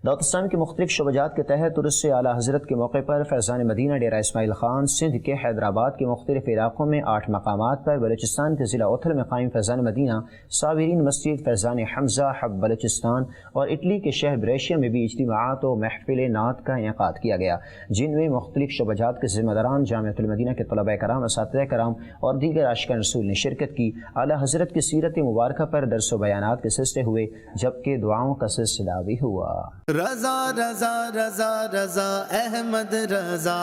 دعوت اسلامی کے مختلف شعبات کے تحت عرس اعلیٰ حضرت کے موقع پر فیضان مدینہ ڈیرہ اسماعیل خان سندھ کے حیدرآباد کے مختلف علاقوں میں 8 مقامات پر بلوچستان کے ضلع اوتھل میں قائم فیضان مدینہ، صابرین مسجد، فیضان حمزہ حب بلوچستان اور اٹلی کے شہر بریشیا میں بھی اجتماعات و محفل نعت کا انعقاد کیا گیا، جن میں مختلف شعبات کے ذمہ داران، جامعۃ المدینہ کے طلباء کرام، اساتذہ کرام اور دیگر عاشقان رسول نے شرکت کی۔ اعلیٰ حضرت کی سیرت مبارکہ پر درس و بیانات کے سلسلے ہوئے، جبکہ دعاؤں کا سلسلہ بھی ہوا۔ رضا رضا رضا رضا احمد رضا،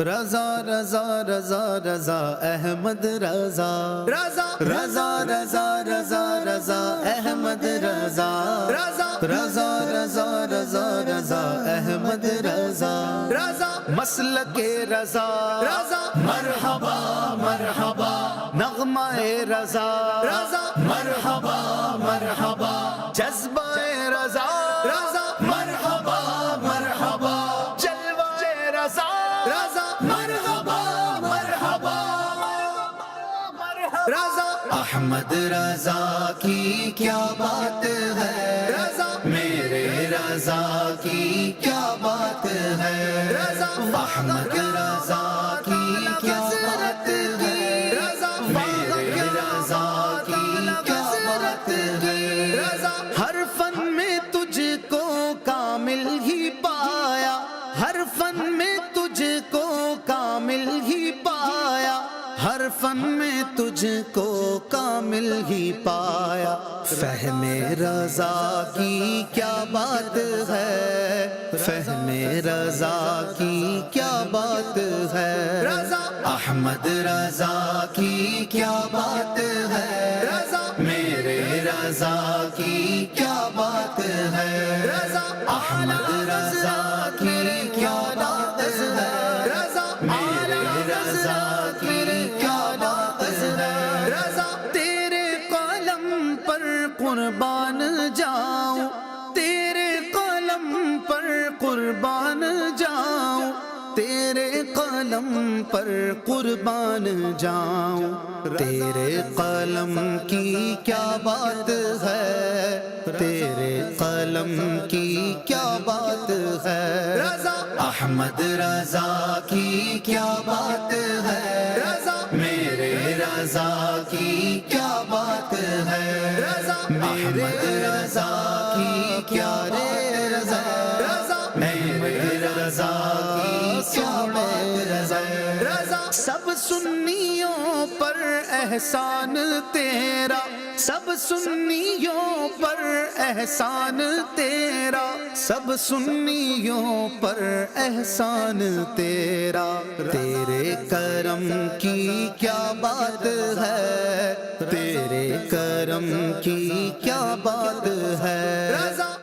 رضا رضا رضا رضا احمد رضا، رضا رضا رضا رضا رضا احمد رضا، رضا رضا رضا رضا رضا احمد رضا، رضا مسلک رضا، رضا مرحبا مرحبا نغمہ رضا، رضا مرحبا مرحبا جذبہ رضا، رضا مرحبا مرحبا جلوہ رضا، رضا مرحبا مرحبا رضا احمد رضا کی کیا بات ہے، رضا میرے رضا کی کیا بات ہے، رضا احمد رضا کی کیا بات ہے، رضا میرے رضا کی کیا بات ہے، رضا ہر فن میں تجھ کو کامل ہی پایا، ہر فن میں تجھ کو کامل ہی پایا، ہر فن میں تجھ کو کامل ہی پایا، فہم رضا کی کیا بات ہے، فہم رضا کی کیا بات ہے، رضا احمد رضا کی کیا بات ہے، رضا میرے رضا کی کیا بات ہے، رضا احمد رضا کی کیا بات ہے، رضا میرے رضا کی کیا بات ہے، رضا تیرے قلم پر قربان جاؤں، تیرے قلم پر قربان جاؤں، تیرے قلم پر قربان جاؤں، تیرے قلم کی کیا بات ہے، تیرے قلم کی کیا بات ہے، رضا احمد رضا کی کیا بات ہے، رضا میرے رضا کی کیا بات ہے، رضا احمد رضا کی کیا رضا، رضا میرے رضا کی کیا بات ہے، رضا سب سنیوں پر احسان تیرا، سب سنیوں پر احسان تیرا، سب سنیوں پر احسان تیرا، تیرے کرم کی کیا بات ہے، تیرے کرم کی کیا بات ہے، رضا